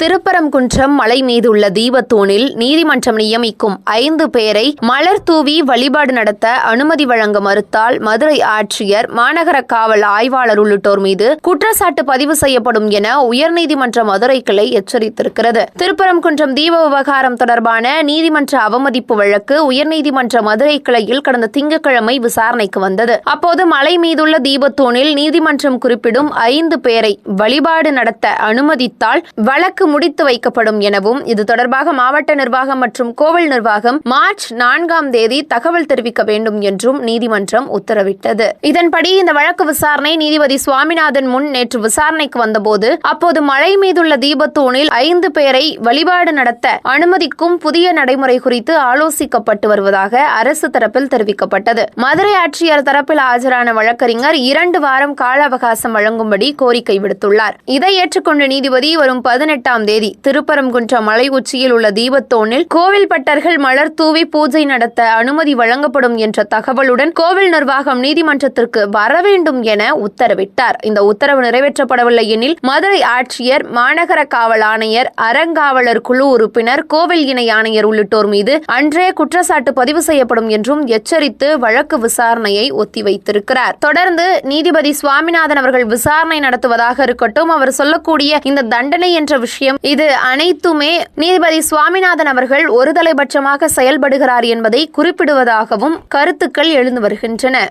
திருப்பரங்குன்றம் மலை மீதுள்ள தீபத்தூணில் நீதிமன்றம் நியமிக்கும் 5 பேரை மலர் தூவி வழிபாடு நடத்த அனுமதி வழங்க மறுத்தால் மதுரை ஆட்சியர், மாநகர காவல் ஆய்வாளர் உள்ளிட்டோர் மீது குற்றச்சாட்டு பதிவு செய்யப்படும் என உயர்நீதிமன்ற மதுரை கிளை எச்சரித்திருக்கிறது. திருப்பரங்குன்றம் தீப விவகாரம் தொடர்பான நீதிமன்ற அவமதிப்பு வழக்கு உயர்நீதிமன்ற மதுரை கிளையில் கடந்த திங்கட்கிழமை விசாரணைக்கு வந்தது. அப்போது மலை மீதுள்ள தீபத்தூணில் நீதிமன்றம் குறிப்பிடும் 5 பேரை வழிபாடு நடத்த அனுமதித்தால் வழக்கு முடித்து வைக்கப்படும் எனவும், இது தொடர்பாக மாவட்ட நிர்வாகம் மற்றும் கோவில் நிர்வாகம் மார்ச் 4ஆம் தேதி தகவல் தெரிவிக்க வேண்டும் என்றும் நீதிமன்றம் உத்தரவிட்டது. இதன்படி இந்த வழக்கு விசாரணை நீதிபதி சுவாமிநாதன் முன் நேற்று விசாரணைக்கு வந்தபோது, அப்போது மலை மீதுள்ள தீபத்தூணில் 5 பேரை வழிபாடு நடத்த அனுமதிக்கும் புதிய நடைமுறை குறித்து ஆலோசிக்கப்பட்டு வருவதாக அரசு தரப்பில் தெரிவிக்கப்பட்டது. மதுரை ஆட்சியர் தரப்பில் ஆஜரான வழக்கறிஞர் 2 வாரம் கால அவகாசம் வழங்கும்படி கோரிக்கை விடுத்துள்ளார். இதை ஏற்றுக்கொண்ட நீதிபதி வரும் 18ஆம் தேதி திருப்பரங்குன்றம் மலை உச்சியில் உள்ள தீபத்தூணில் கோவில் பட்டர்கள் மலர் தூவி பூஜை நடத்த அனுமதி வழங்கப்படும் என்ற தகவலுடன் கோவில் நிர்வாகம் நீதிமன்றத்திற்கு வர வேண்டும் என உத்தரவிட்டார். இந்த உத்தரவு நிறைவேற்றப்படவில்லை எனில் மதுரை ஆட்சியர், மாநகர காவல் ஆணையர், அறங்காவலர் குழு உறுப்பினர், கோவில் இணை ஆணையர் உள்ளிட்டோர் மீது அன்றே குற்றச்சாட்டு பதிவு செய்யப்படும் என்றும் எச்சரித்து வழக்கு விசாரணையை ஒத்திவைத்திருக்கிறார். தொடர்ந்து நீதிபதி சுவாமிநாதன் அவர்கள் விசாரணை நடத்துவதாக இருக்கட்டும், அவர் சொல்லக்கூடிய இந்த தண்டனை என்ற விஷயம், இது அனைத்துமே நீதிபதி சுவாமிநாதன் அவர்கள் ஒருதலைபட்சமாக செயல்படுகிறார் என்பதை குறிப்பிடுவதாகவும் கருத்துக்கள் எழுந்து வருகின்றன.